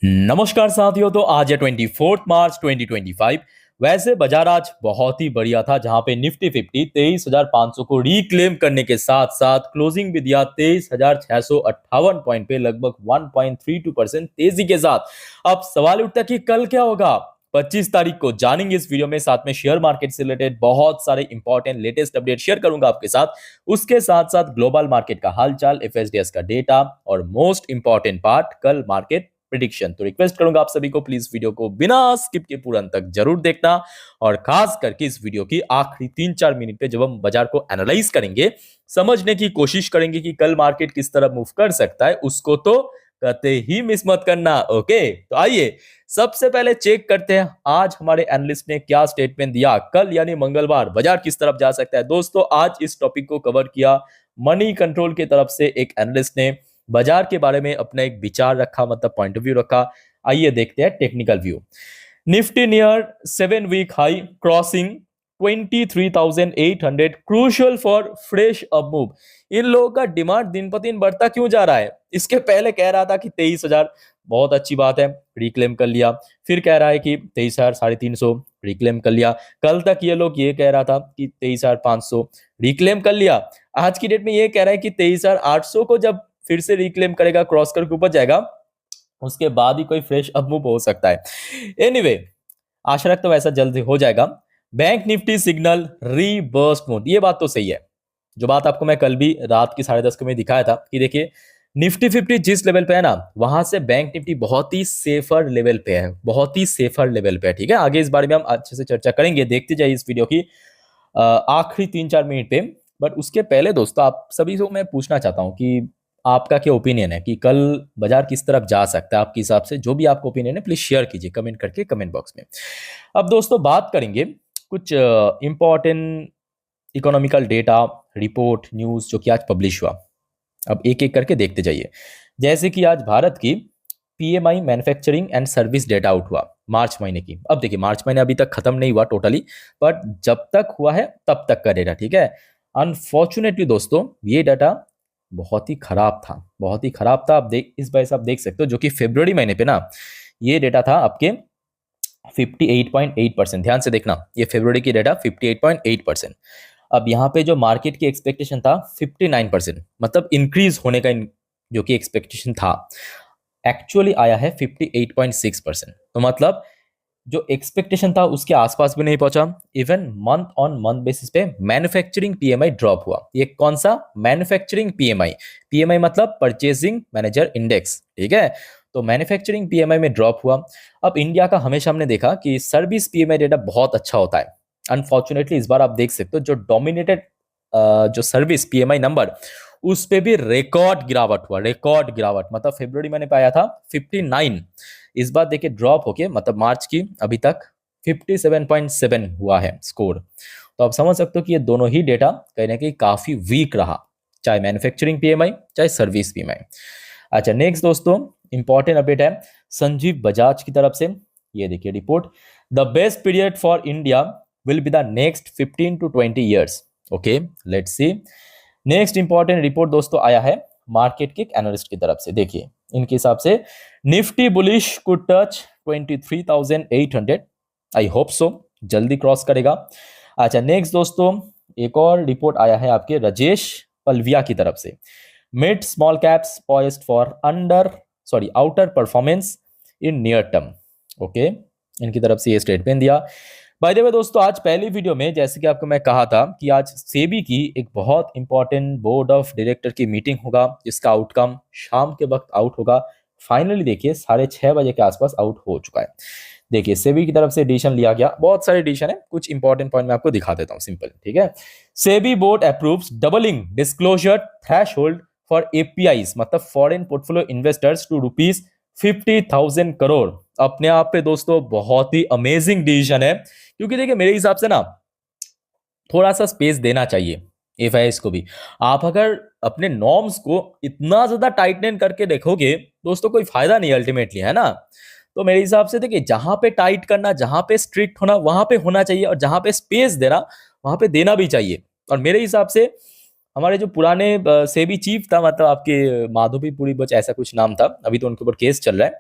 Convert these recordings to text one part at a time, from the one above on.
नमस्कार साथियों। तो आज है 24 मार्च 2025। वैसे बाजार आज बहुत ही बढ़िया था, जहां पे निफ्टी 50 23,500 को रिक्लेम करने के साथ साथ क्लोजिंग भी दिया 23,658 पॉइंट पे, लगभग 1.32% तेजी के साथ। अब सवाल उठता है कि कल क्या होगा। 25 तारीख को जानेंगे इस वीडियो में। साथ में शेयर मार्केट से रिलेटेड बहुत सारे इंपॉर्टेंट लेटेस्ट अपडेट शेयर करूंगा आपके साथ। उसके साथ साथ ग्लोबल मार्केट का हालचाल, एफएसडीएस का डेटा और मोस्ट इंपॉर्टेंट पार्ट, कल मार्केट प्रिडिक्शन। तो रिक्वेस्ट करूंगा आप सभी को, प्लीज वीडियो को बिना स्किप के पूरा अंत तक जरूर देखना। और खास करके इस वीडियो की आखिरी 3-4 मिनट पे जब हम बाजार को एनालाइज करेंगे, समझने की कोशिश करेंगे कि कल मार्केट किस तरह मूव कर सकता है, उसको तो कहते ही मिस मत करना। ओके, तो आइए सबसे पहले चेक करते हैं आज हमारे एनालिस्ट ने क्या स्टेटमेंट दिया। कल यानी मंगलवार बाजार किस तरफ जा सकता है। दोस्तों, आज इस टॉपिक को कवर किया मनी कंट्रोल की तरफ से एक एनालिस्ट ने बाजार के बारे में अपना एक विचार रखा, मतलब पॉइंट ऑफ व्यू रखा। आइए देखते हैं technical view. Nifty near 7 week high crossing 23,800, crucial for fresh up move. इन लोगों का डिमांड दिन पर दिन बढ़ता क्यों जा रहा है। इसके पहले कह रहा था कि 23,000 बहुत अच्छी बात है, रिक्लेम कर लिया। फिर कह रहा है कि 23,350 रिक्लेम कर लिया। कल तक ये लोग ये कह रहा था कि 23,500 रिक्लेम कर लिया। आज की डेट में ये कह रहा है कि 23,800 को जब फिर से रिक्लेम करेगा, क्रॉस करके ऊपर जाएगा, उसके बाद ही कोई फ्रेश अप मूव हो सकता है। एनीवे, आशा रखता हूं ऐसा जल्दी हो जाएगा। बैंक निफ्टी सिग्नल रीबर्स्ट मोड, ये बात तो सही है। जो बात आपको मैं कल भी रात की 10:30 को मैं दिखाया था कि देखिए निफ्टी 50 जिस लेवल पे है ना, वहां से बैंक निफ्टी बहुत ही सेफर लेवल पे है, बहुत ही सेफर लेवल पे है। ठीक है, आगे इस बारे में हम अच्छे से चर्चा करेंगे, देखते जाइए इस वीडियो की आखिरी 3-4 मिनट पे। बट उसके पहले दोस्तों, आप सभी को मैं पूछना चाहता हूं कि आपका क्या ओपिनियन है कि कल बाजार किस तरफ जा सकता है आपके हिसाब से। जो भी आपका ओपिनियन है प्लीज शेयर कीजिए कमेंट करके, कमेंट बॉक्स में। अब दोस्तों बात करेंगे कुछ important economical data, report, news जो कि आज पब्लिश हुआ। अब एक एक करके देखते जाइए। जैसे कि आज भारत की PMI manufacturing and service data out हुआ मार्च महीने की। अब देखिए मार्च महीने अभी तक खत्म नहीं हुआ टोटली, बट जब तक हुआ है तब तक का डेटा। ठीक है, अनफॉर्चुनेटली दोस्तों ये डाटा बहुत ही खराब था, बहुत ही खराब था। आप देख, इस वजह से आप देख सकते हो, जो कि फरवरी महीने पे ना ये डेटा था आपके 58.8%। ध्यान से देखना, ये फरवरी की डेटा 58.8%। अब यहाँ पे जो मार्केट की एक्सपेक्टेशन था 59%, मतलब इंक्रीज होने का जो कि एक्सपेक्टेशन था, एक्चुअली आया है 58.6%। तो मतलब जो एक्सपेक्टेशन था उसके आसपास भी नहीं पहुंचा। Even month on month basis पे मैन्युफैक्चरिंग पीएमआई ड्रॉप हुआ। ये कौन सा मैन्युफैक्चरिंग पीएमआई, पीएमआई मतलब परचेजिंग मैनेजर इंडेक्स। ठीक है, तो मैन्युफैक्चरिंग पीएमआई में ड्रॉप हुआ। अब इंडिया का हमेशा हमने देखा कि सर्विस पीएमआई डेटा बहुत अच्छा होता है। अनफॉर्चुनेटली इस बार आप देख सकते हो जो डोमिनेटेड जो सर्विस पीएमआई नंबर, उस पे भी रिकॉर्ड गिरावट हुआ। रिकॉर्ड गिरावट मतलब फरवरी मैंने पाया था 59, इस बार देखिए ड्रॉप होके, मतलब मार्च की अभी तक 57.7 हुआ है स्कोर। तो आप समझ सकते हो कि ये दोनों ही डेटा कहीं ना कहीं काफी वीक रहा, चाहे मैन्युफैक्चरिंग पीएमआई चाहे सर्विस पीएमआई। अच्छा, नेक्स्ट दोस्तों इंपॉर्टेंट अपडेट है संजीव बजाज की तरफ से। ये देखिए report, the best period for India will be the next 15 to 20 years. Okay, let's see. Next important report दोस्तों आया है मार्केट के एनालिस्ट की तरफ से। देखिए इनके हिसाब से Nifty bullish could touch 23,800। I hope so जल्दी क्रॉस करेगा। अच्छा, नेक्स्ट दोस्तों एक और रिपोर्ट आया है आपके राजेश पलविया की तरफ से। Mid small caps poised for outer performance in near term. Okay, इनकी तरफ से ये स्टेटमेंट दिया। बाय द वे दोस्तों, आज पहली वीडियो में जैसे कि आपको मैं कहा था कि आज सेबी की एक बहुत इंपॉर्टेंट बोर्ड ऑफ डायरेक्टर की मीटिंग होगा, जिसका आउटकम शाम के वक्त आउट होगा। फाइनली देखिए 6:30 बजे के आसपास आउट हो चुका है। देखिए सेबी की तरफ से डिसीजन लिया गया, बहुत सारे डिसीजन है, कुछ इंपॉर्टेंट पॉइंट मैं आपको दिखा देता हूँ सिंपल। ठीक है, SEBI board approves doubling disclosure threshold for APIs, मतलब foreign portfolio investors, to ₹50,000 crore. अपने आप पे दोस्तों बहुत ही अमेजिंग डिसीजन है, क्योंकि देखिए मेरे हिसाब से ना थोड़ा सा स्पेस देना चाहिए एफआईएस को भी। आप अगर अपने नॉर्म्स को इतना ज्यादा टाइटन करके देखोगे दोस्तों, कोई फायदा नहीं अल्टीमेटली, है ना। तो मेरे हिसाब से देखिए जहां पे टाइट करना, जहां पे स्ट्रिक्ट होना वहां पे होना चाहिए, और जहां पे स्पेस देना वहां पे देना भी चाहिए। और मेरे हिसाब से हमारे जो पुराने सेबी चीफ था, मतलब आपके माधोपी पुरी बच ऐसा कुछ नाम था, अभी तो उनके ऊपर केस चल रहा है,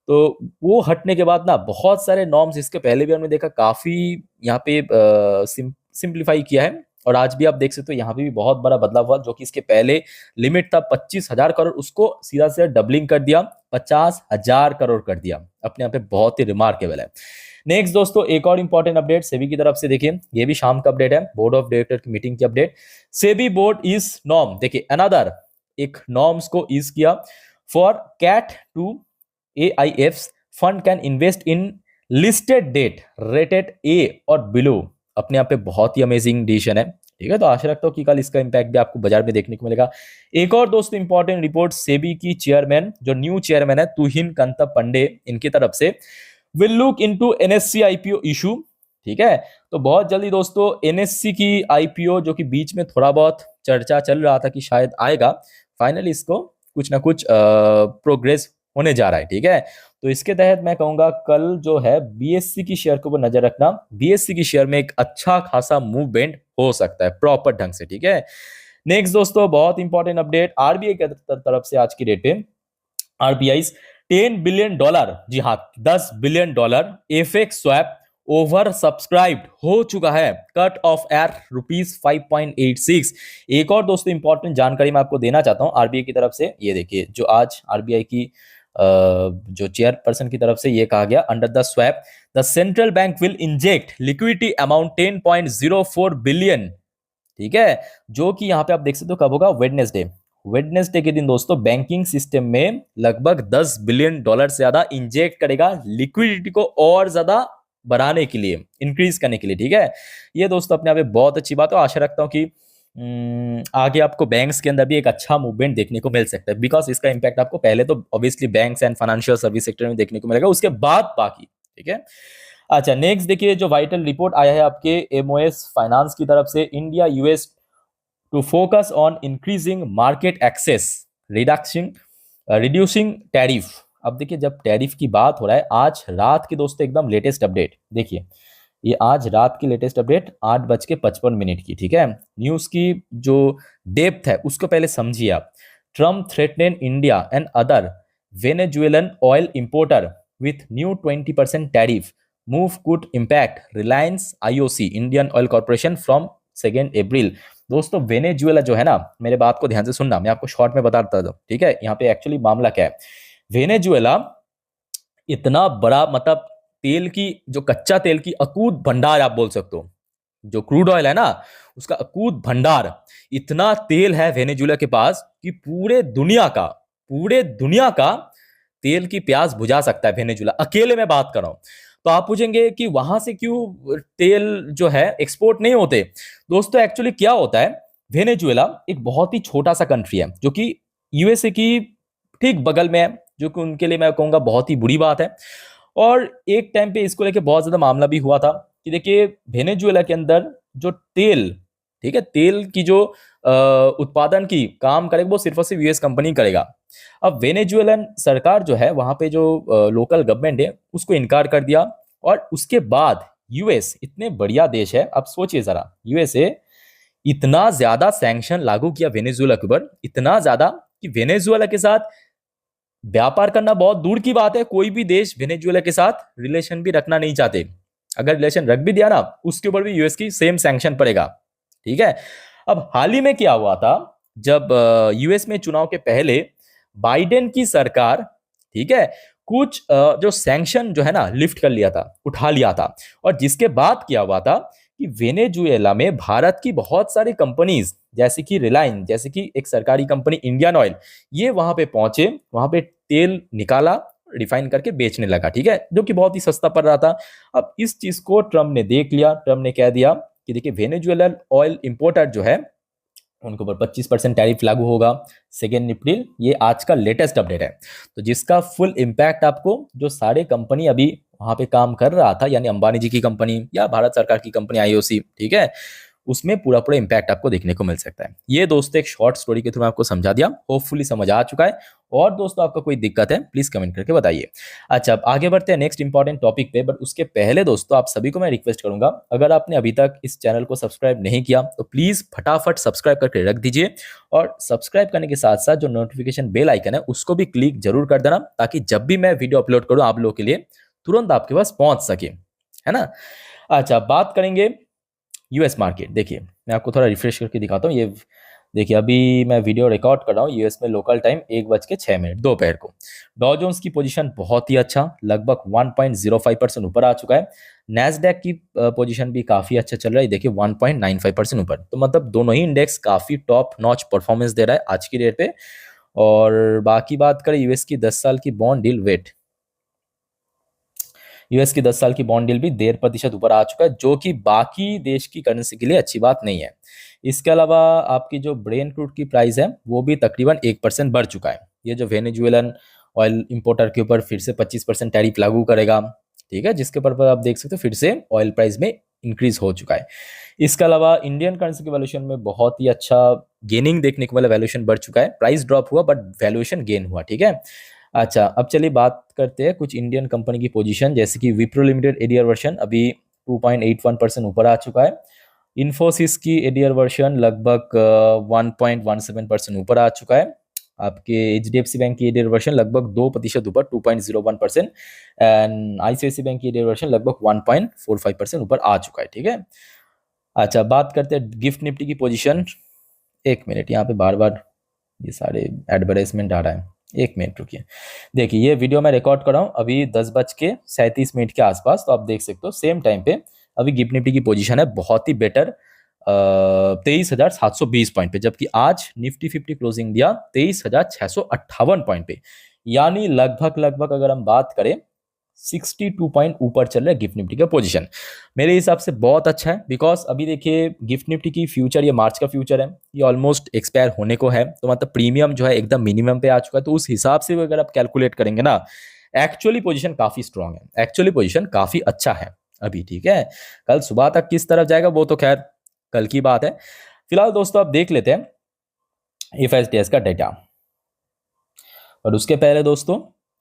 तो वो हटने के बाद ना बहुत सारे नॉर्म्स, इसके पहले भी हमने देखा काफी यहाँ पे सिंप्लीफाई किया है, और आज भी आप देख सकते हो यहाँ पे भी बहुत बड़ा बदलाव हुआ। जो कि इसके पहले लिमिट था 25,000 करोड़, उसको सीधा सीधा डबलिंग कर दिया, 50,000 करोड़ कर दिया। अपने यहाँ पे बहुत ही रिमार्केबल है। नेक्स्ट दोस्तों, एक और इंपॉर्टेंट अपडेट सेबी की तरफ से, देखिए ये भी शाम का अपडेट है, बोर्ड ऑफ डायरेक्टर की मीटिंग की update. SEBI board eases norm, देखिए अनदर एक नॉर्म्स को इज किया for cat two AIFs fund can invest in listed debt rated a और बिलो। अपने आप पे बहुत ही अमेजिंग डिसीजन है, ठीक है। तो आशा रखता हूँ कि कल इसका इंपैक्ट भी आपको बाजार में देखने को मिलेगा। एक और दोस्तों इंपॉर्टेंट रिपोर्ट सेबी की चेयरमैन, जो न्यू चेयरमैन है तुहिन कंतप पांडे, इनकी तरफ से will look into NSE IPO issue, ठीक है। तो बहुत जल्दी दोस्तों NSE की IPO, जो कि बीच में थोड़ा बहुत चर्चा चल रहा था कि शायद आएगा, फाइनली इसको कुछ ना कुछ प्रोग्रेस होने जा रहा है, ठीक है। तो इसके तहत मैं कहूंगा कल जो है BSE की शेयर के ऊपर नजर रखना, BSE की शेयर में एक अच्छा खासा मूवमेंट हो सकता है प्रॉपर ढंग से, ठीक है। नेक्स्ट दोस्तों, बहुत इंपॉर्टेंट अपडेट RBI की तरफ से आज की डेट पे, RBI $10 बिलियन, जी हाँ $10 billion FX swap over subscribed हो चुका है, कट ऑफ एट ₹5.86। एक और दोस्तों इंपॉर्टेंट जानकारी मैं आपको देना चाहता हूं RBI की तरफ से, ये देखिए जो आज RBI की जो चेयरपर्सन की तरफ से ये कहा गया, under the swap the central bank will inject liquidity amount 10.04 billion, ठीक है। जो कि यहाँ पे आप देख सकते हो कब होगा, वेडनेसडे के दिन दोस्तों बैंकिंग सिस्टम में लगभग $10 बिलियन से ज्यादा इंजेक्ट करेगा, लिक्विडिटी को और ज्यादा बढ़ाने के लिए, इंक्रीज करने के लिए, ठीक है। ये दोस्तों अपने आप में बहुत अच्छी बात है। आशा रखता हूँ कि आगे आपको बैंक्स के अंदर भी एक अच्छा मूवमेंट देखने को मिल सकता है, बिकॉज इसका इंपैक्ट आपको पहले तो obviously banks and financial service sector में देखने को मिलेगा, उसके बाद बाकी, ठीक है। अच्छा नेक्स्ट देखिए, जो वाइटल रिपोर्ट आया है आपके MOS फाइनेंस की तरफ से, India US to focus on increasing market access, reducing tariff. अब देखिए जब टैरिफ की बात हो रहा है, आज रात की दोस्तों एकदम लेटेस्ट अपडेट देखिए, ये आज रात की लेटेस्ट अपडेट 8:55 की, ठीक है। न्यूज की जो डेप्थ है उसको पहले समझिए आप। Trump threaten India and other Venezuelan oil importer with new 20% tariff, move could impact Reliance IOC Indian oil corporation from 2 अप्रैल। दोस्तों वेनेजुएला जो है ना, मेरे बात को ध्यान से सुनना, मैं आपको शॉर्ट में बताता हूं, ठीक है। यहाँ पे एक्चुअली मामला क्या है, वेनेजुएला इतना बड़ा, मतलब तेल की, जो कच्चा तेल की अकूत भंडार आप बोल सकते हो, जो क्रूड ऑयल है ना उसका अकूत भंडार, इतना तेल है वेनेजुएला के पास कि पूरे दुनिया का तेल की प्यास बुझा सकता है वेनेजुएला अकेले में, बात कर रहा हूं। तो आप पूछेंगे कि वहां से क्यों तेल जो है एक्सपोर्ट नहीं होते। दोस्तों एक्चुअली क्या होता है, वेनेजुएला एक बहुत ही छोटा सा कंट्री है जो कि USA की ठीक बगल में है, जो कि उनके लिए मैं कहूंगा बहुत ही बुरी बात है। और एक टाइम पे इसको लेके बहुत ज्यादा मामला भी हुआ था कि देखिए वेनेजुएला के अंदर जो तेल, ठीक है, तेल की जो उत्पादन की काम करेगा वो सिर्फ और सिर्फ US कंपनी करेगा। अब वेनेजुएलन सरकार जो है वहां पे जो लोकल गवर्नमेंट है उसको इनकार कर दिया, और उसके बाद US, इतने बढ़िया देश है, अब सोचिए जरा, USA इतना ज्यादा सैंक्शन लागू किया वेनेजुएला के ऊपर, इतना ज्यादा कि वेनेजुएला के साथ व्यापार करना बहुत दूर की बात है, कोई भी देश वेनेजुएला के साथ रिलेशन भी रखना नहीं चाहते। अगर रिलेशन रख भी दिया ना, उसके ऊपर भी US की सेम सैंक्शन पड़ेगा, ठीक है। अब हाल ही में क्या हुआ था, जब US में चुनाव के पहले बाइडेन की सरकार, ठीक है, कुछ जो सैंक्शन जो है ना लिफ्ट कर लिया था, उठा लिया था, और जिसके बाद क्या हुआ था कि वेनेजुएला में भारत की बहुत सारी कंपनीज, जैसे कि रिलायंस, जैसे कि एक सरकारी कंपनी इंडियन ऑयल, ये वहां पे पहुंचे, वहां पे तेल निकाला, रिफाइन करके बेचने लगा, ठीक है, जो कि बहुत ही सस्ता पड़ रहा था। अब इस चीज को ट्रम्प ने देख लिया, ट्रम्प ने कह दिया कि देखिए वेनेजुएलन ऑयल इंपोर्टर जो है उनके ऊपर 25% टैरिफ लागू होगा 2 अप्रैल। ये आज का लेटेस्ट अपडेट है, तो जिसका फुल इम्पैक्ट आपको, जो सारे कंपनी अभी वहां पे काम कर रहा था, यानी अंबानी जी की कंपनी या भारत सरकार की कंपनी IOC, ठीक है, उसमें पूरा इम्पैक्ट आपको देखने को मिल सकता है। ये दोस्तों एक शॉर्ट स्टोरी के थ्रू मैं आपको समझा दिया, होपफुली समझ आ चुका है। और दोस्तों आपका कोई दिक्कत है प्लीज कमेंट करके बताइए। अच्छा, अब आगे बढ़ते हैं नेक्स्ट इंपॉर्टेंट टॉपिक पे, बट उसके पहले दोस्तों आप सभी को मैं रिक्वेस्ट करूंगा, अगर आपने अभी तक इस चैनल को सब्सक्राइब नहीं किया तो प्लीज फटाफट सब्सक्राइब करके रख दीजिए, और सब्सक्राइब करने के साथ साथ जो नोटिफिकेशन बेल आइकन है उसको भी क्लिक जरूर कर देना, ताकि जब भी मैं वीडियो अपलोड करूं आप लोगों के लिए तुरंत आपके पास पहुंच सके, है ना। अच्छा, बात करेंगे यूएस मार्केट। देखिए मैं आपको थोड़ा रिफ्रेश करके दिखाता हूँ। ये देखिए अभी मैं वीडियो रिकॉर्ड कर रहा हूँ यूएस में लोकल टाइम 1:06 दोपहर को। डॉ जोन्स की पोजीशन बहुत ही अच्छा, लगभग 1.05% ऊपर आ चुका है। नैस्डैक की पोजीशन भी काफी अच्छा चल रहा है, देखिए 1.95% ऊपर। तो मतलब दोनों ही इंडेक्स काफी टॉप नॉच परफॉर्मेंस दे रहा है आज की डेट पे। और बाकी बात करें यूएस की 10 साल की बॉन्ड डील वेट, यूएस की 10 साल की बॉन्ड डील भी 1.5% ऊपर आ चुका है, जो कि बाकी देश की करेंसी के लिए अच्छी बात नहीं है। इसके अलावा आपकी जो ब्रेन क्रूड की प्राइस है वो भी तकरीबन 1% बढ़ चुका है। ये जो वेनेजुएलन ऑयल इंपोर्टर के ऊपर फिर से 25% टैरिफ लागू करेगा, ठीक है, जिसके ऊपर आप देख सकते हो फिर से ऑयल प्राइस में इंक्रीज हो चुका है। इसके अलावा इंडियन करेंसी के वैल्यूएशन में बहुत ही अच्छा गेनिंग देखने को मिला, वैल्यूएशन बढ़ चुका है, प्राइस ड्रॉप हुआ बट वैल्यूएशन गेन हुआ, ठीक है। अच्छा, अब चलिए बात करते हैं कुछ इंडियन कंपनी की पोजीशन, जैसे कि विप्रो लिमिटेड एडीआर वर्जन अभी 2.81% ऊपर आ चुका है। इन्फोसिस की एडीआर वर्जन लगभग 1.17% ऊपर आ चुका है। आपके एचडीएफसी बैंक की एडीआर वर्जन लगभग 2% ऊपर 2.01%, एंड आईसीआईसी बैंक की एडीआर वर्जन लगभग 1.45% ऊपर आ चुका है, ठीक है। अच्छा, बात करते हैं गिफ्ट निफ्टी की पोजीशन। एक मिनट, यहाँ पे बार बार ये सारे एडवर्टाइजमेंट आ रहा है, एक मिनट रुकिए। देखिए ये वीडियो मैं रिकॉर्ड कर रहा हूँ अभी 10:37 के आसपास, तो आप देख सकते हो सेम टाइम पे अभी गिफ्ट निफ्टी की पोजीशन है बहुत ही बेटर 23,720 पॉइंट पे, जबकि आज निफ्टी 50 क्लोजिंग दिया 23,658 पॉइंट पे, यानी लगभग लगभग अगर हम बात करें 62 पॉइंट ऊपर चल रहा है गिफ्ट निफ्टी का पोजीशन। मेरे हिसाब से बहुत अच्छा है, बिकॉज अभी देखिए गिफ्ट निफ्टी की फ्यूचर, ये मार्च का फ्यूचर है, ये ऑलमोस्ट एक्सपायर होने को है, तो मतलब प्रीमियम जो है एकदम मिनिमम पे आ चुका है। तो उस हिसाब से अगर आप कैलकुलेट करेंगे ना, एक्चुअली पोजीशन काफी स्ट्रांग है, एक्चुअली पोजीशन काफी अच्छा है अभी, ठीक है। कल सुबह तक किस तरफ जाएगा वो तो खैर कल की बात है। फिलहाल दोस्तों आप देख लेते हैं एफएसडीएस का डेटा, और उसके पहले दोस्तों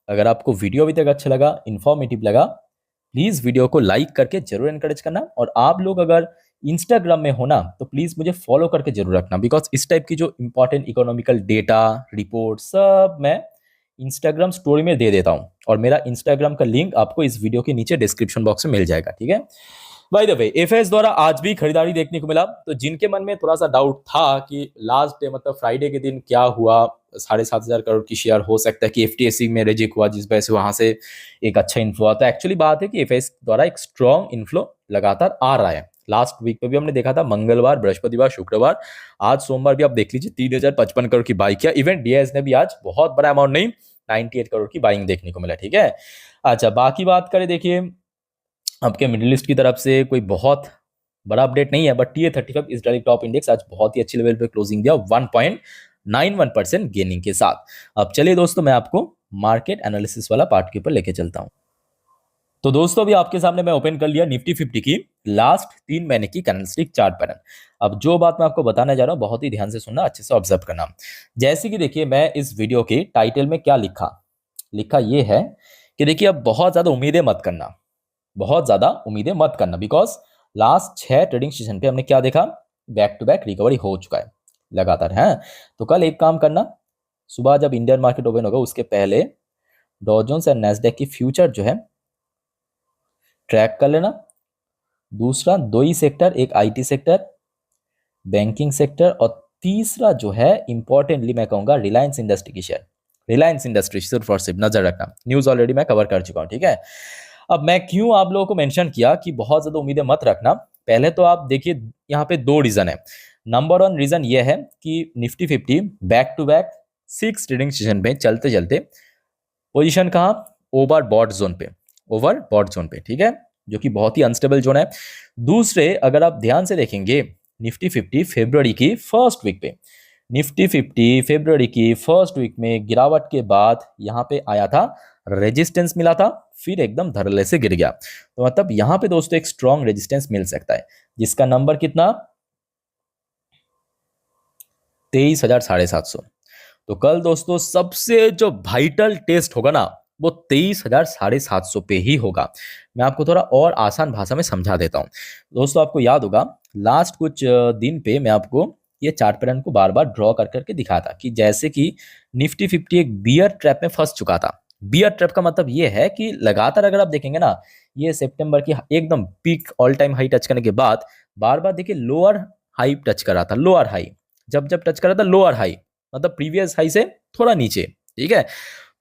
अगर आपको वीडियो अभी तक अच्छा लगा, इंफॉर्मेटिव लगा, प्लीज वीडियो को लाइक करके जरूर एनकरेज करना, और आप लोग अगर इंस्टाग्राम में हो ना तो प्लीज मुझे फॉलो करके जरूर रखना, बिकॉज इस टाइप की जो इंपॉर्टेंट इकोनॉमिकल डेटा रिपोर्ट सब मैं इंस्टाग्राम स्टोरी में दे देता हूँ, और मेरा इंस्टाग्राम का लिंक आपको इस वीडियो के नीचे डिस्क्रिप्शन बॉक्स में मिल जाएगा, ठीक है। बाय द वे एफएस द्वारा आज भी खरीदारी देखने को मिला, तो जिनके मन में थोड़ा सा डाउट था कि लास्ट डे मतलब फ्राइडे के दिन क्या हुआ, 7,500 करोड़ की शेयर हो सकता है कि एफटीएससी में रिजेक्ट हुआ जिस वजह से वहां से एक अच्छा इन्फ्लो आता है, एक्चुअली बात है कि एफएस द्वारा एक स्ट्रॉन्ग इन्फ्लो लगातार आ रहा है। लास्ट वीक पे भी हमने देखा था, मंगलवार, बृहस्पतिवार, शुक्रवार, आज सोमवार भी आप देख लीजिए 3,055 करोड़ की बाइक किया। इवन डीआईएस ने भी आज बहुत बड़ा अमाउंट नहीं 98 करोड़ की बाइंग देखने को मिला, ठीक है। अच्छा, बाकी बात करें, देखिए आपके मिडिल ईस्ट की तरफ से कोई बहुत बड़ा अपडेट नहीं है, but TA35 Israeli top index आज बहुत ही अच्छी लेवल पे क्लोजिंग दिया 1.91% गेनिंग के साथ। अब चलिए दोस्तों मैं आपको मार्केट एनालिसिस वाला पार्ट के ऊपर लेके चलता हूं। तो दोस्तों अभी आपके सामने मैं ओपन कर लिया निफ्टी 50 की लास्ट 3 महीने की कैंडलस्टिक चार्ट पैटर्न। अब जो बात मैं आपको बताने जा रहा हूं बहुत ही ध्यान से सुनना, अच्छे से ऑब्जर्व करना। जैसे कि देखिए मैं इस वीडियो के टाइटल में क्या लिखा ये है कि देखिए अब बहुत ज्यादा उम्मीदें मत करना, बहुत ज्यादा उम्मीदें मत करना, बिकॉज लास्ट 6 ट्रेडिंग सेशन पे हमने क्या देखा, बैक टू बैक रिकवरी हो चुका है लगातार है। तो कल एक काम करना, सुबह जब इंडियन मार्केट ओपन होगा उसके पहले डॉ जोन्स एंड नैस्डैक की फ्यूचर जो है ट्रैक कर लेना। दूसरा 2 ही सेक्टर, एक आईटी सेक्टर, बैंकिंग सेक्टर, और तीसरा जो है इंपॉर्टेंटली मैं कहूंगा रिलायंस इंडस्ट्री की शेयर, रिलायंस इंडस्ट्री सिर्फ और सिर्फ नजर रखना। न्यूज ऑलरेडी मैं कवर कर चुका हूं, ठीक है। अब मैं क्यों आप लोगों को मेंशन किया कि बहुत ज्यादा उम्मीदें मत रखना, पहले तो आप देखिए यहाँ पे 2 रीजन है। नंबर 1 रीजन ये है कि Nifty 50 back to back 6 trading session में चलते चलते पोजीशन कहाँ, ओवरबॉट जोन पे, ओवरबॉट जोन पे, ठीक है, जो कि बहुत ही अनस्टेबल जोन है। दूसरे अगर आप ध्यान से देखेंगे निफ्टी 50 फरवरी की फर्स्ट वीक पे, निफ्टी 50 फरवरी की फर्स्ट वीक में गिरावट के बाद यहाँ पे आया था, रेजिस्टेंस मिला था, फिर एकदम धरले से गिर गया। तो मतलब यहाँ पे दोस्तों एक स्ट्रॉन्ग रेजिस्टेंस मिल सकता है, जिसका नंबर कितना 23,750। तो कल दोस्तों सबसे जो वाइटल टेस्ट होगा ना, वो 23,750 पे ही होगा। मैं आपको थोड़ा और आसान भाषा में समझा देता हूँ। दोस्तों आपको याद होगा लास्ट कुछ दिन पे मैं आपको ये चार्ट पैटर्न को बार बार ड्रॉ कर करके दिखाया था कि जैसे कि निफ्टी 50 एक बियर ट्रैप में फंस चुका था। बियर ट्रैप का मतलब ये है कि लगातार अगर आप देखेंगे ना, ये सितंबर की एकदम peak all time high touch करने के बाद बार बार देखिए लोअर हाई टच कर रहा था। लोअर हाई जब जब टच कर रहा था, लोअर हाई मतलब प्रीवियस हाई से थोड़ा नीचे, ठीक है।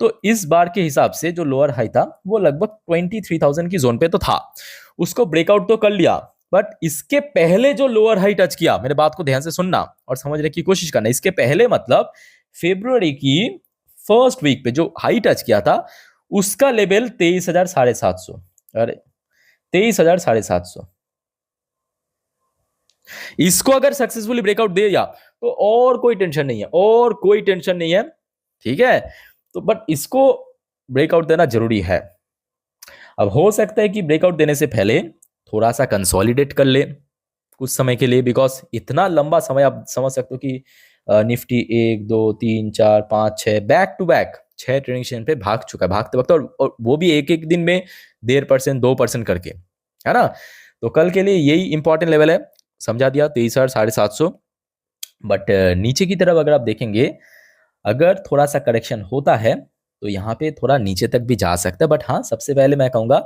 तो इस बार के हिसाब से जो लोअर हाई था वो लगभग 23,000 की जोन पे तो था, उसको ब्रेकआउट तो कर लिया। बट इसके पहले जो लोअर हाई टच किया, मेरे बात को ध्यान से सुनना और समझने की कोशिश करना, इसके पहले मतलब फेब्रुअरी की फर्स्ट वीक पे जो हाई टच किया था उसका लेवल 23,750। अरे 23,750, इसको अगर सक्सेसफुली ब्रेकआउट दे दिया तो और कोई टेंशन नहीं है, और कोई टेंशन नहीं है, ठीक है। तो बट इसको ब्रेकआउट देना जरूरी है। अब हो सकता है कि ब्रेकआउट देने से पहले थोड़ा सा कंसोलिडेट कर ले कुछ समय के लिए, बिकॉज इतना लंबा समय आप समझ सकते हो कि Nifty 1 2 3 4 5 6 back to back 6 trading session पे भाग चुका है, भागते वक्त, और वो भी एक एक दिन में 1.5% 2% करके, है ना। तो कल के लिए यही इंपॉर्टेंट लेवल है, समझा दिया 23,750। बट नीचे की तरफ अगर आप देखेंगे, अगर थोड़ा सा करेक्शन होता है तो यहाँ पे थोड़ा नीचे तक भी जा सकता है। बट हाँ, सबसे पहले मैं कहूँगा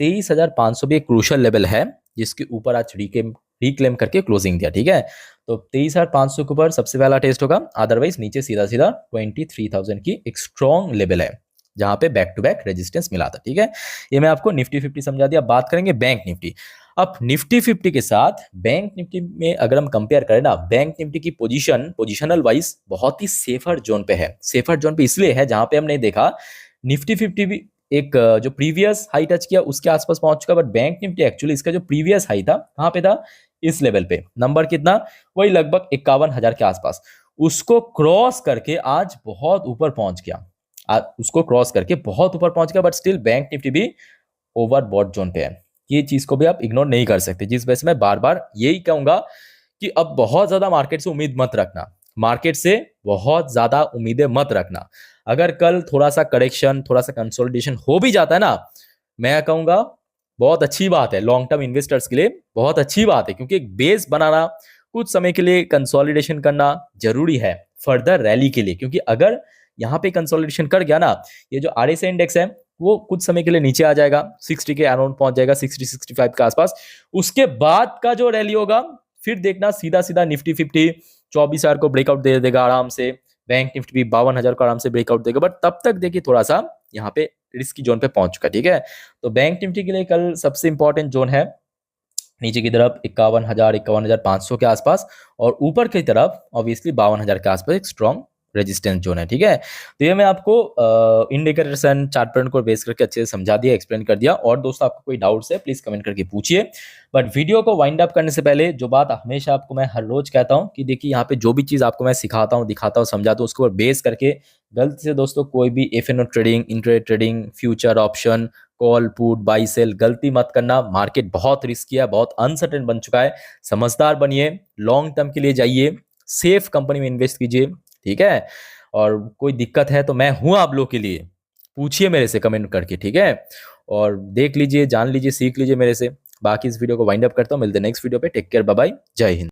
23,500 भी एक क्रूशल लेवल है जिसके ऊपर आज रिक्लेम करके क्लोजिंग दिया, ठीक है। तो 23,500 के ऊपर सबसे पहला टेस्ट होगा, अदरवाइज नीचे सीधा सीधा 23,000 की एक स्ट्रॉन्ग लेवल है जहां पे बैक टू बैक रेजिस्टेंस मिला था, ठीक है। ये मैं आपको निफ्टी 50 समझा दिया। बात करेंगे बैंक निफ्टी। अब निफ्टी 50 के साथ बैंक निफ्टी में अगर हम कंपेयर करें ना, बैंक निफ्टी की पोजिशनल वाइज बहुत ही सेफर जोन पे है। सेफर जोन पे इसलिए है जहां पे हमने देखा निफ्टी 50 भी एक जो प्रीवियस हाई टच किया उसके आसपास पहुंच चुका, बट बैंक निफ्टी एक्चुअली इसका जो प्रीवियस हाई था कहां पे था, इस लेवल पे। नंबर कितना, वही लगभग 51,000 के आसपास। उसको क्रॉस करके आज बहुत ऊपर पहुंच गया, उसको क्रॉस करके बहुत ऊपर पहुंच गया, बट स्टिल बैंक निफ्टी भी ओवरबॉट जोन पे है। ये चीज को भी आप इग्नोर नहीं कर सकते, जिस वजह से मैं बार बार यही कहूंगा कि अब बहुत ज्यादा मार्केट से उम्मीद मत रखना, मार्केट से बहुत ज्यादा उम्मीदें मत रखना। अगर कल थोड़ा सा करेक्शन, थोड़ा सा कंसोलिडेशन हो भी जाता है ना, मैं कहूंगा बहुत अच्छी बात है, लॉन्ग टर्म इन्वेस्टर्स के लिए बहुत अच्छी बात है, क्योंकि एक बेस बनाना, कुछ समय के लिए कंसोलिडेशन करना जरूरी है फर्दर रैली के लिए। क्योंकि अगर यहाँ पे कंसोलिडेशन कर गया ना, ये जो आरएसआई इंडेक्स है वो कुछ समय के लिए नीचे आ जाएगा, 60 के अराउंड पहुंच जाएगा, 60-65 के आसपास। उसके बाद का जो रैली होगा फिर देखना सीधा सीधा निफ्टी 50 24,000 को ब्रेकआउट दे देगा आराम से, बैंक निफ्टी भी 52,000 को आराम से ब्रेकआउट देगा। बट तब तक देखिए थोड़ा सा यहाँ पे रिस्की जोन पे पहुंच चुका है, ठीक है। तो बैंक निफ्टी के लिए कल सबसे इंपॉर्टेंट जोन है नीचे की तरफ 51,000 51,500 के आसपास, और ऊपर की तरफ ऑब्वियसली 52,000 के आसपास एक स्ट्रॉन्ग रेजिस्टेंस जोन है, ठीक है। तो ये मैं आपको इंडिकेटर्स एंड चार्ट पैटर्न को बेस करके अच्छे से समझा दिया, एक्सप्लेन कर दिया। और दोस्तों आपको कोई डाउट्स है प्लीज कमेंट करके पूछिए। बट वीडियो को वाइंड अप करने से पहले जो बात हमेशा आपको मैं हर रोज कहता हूँ कि देखिए यहाँ पे जो भी चीज आपको मैं सिखाता हूँ, दिखाता हूँ, समझाता हूँ, उसको बेस करके गलती से दोस्तों कोई भी FnO trading, intraday trading, future option, call put buy sell गलती मत करना। मार्केट बहुत रिस्की है, बहुत अनसर्टेन बन चुका है। समझदार बनिए, लॉन्ग टर्म के लिए जाइए, सेफ कंपनी में इन्वेस्ट कीजिए, ठीक है। और कोई दिक्कत है तो मैं हूं आप लोग के लिए, पूछिए मेरे से कमेंट करके, ठीक है। और देख लीजिए, जान लीजिए, सीख लीजिए मेरे से। बाकी इस वीडियो को वाइंड अप करता हूं, मिलते हैं नेक्स्ट वीडियो पे। टेक केयर, बाय बाय, जय हिंद।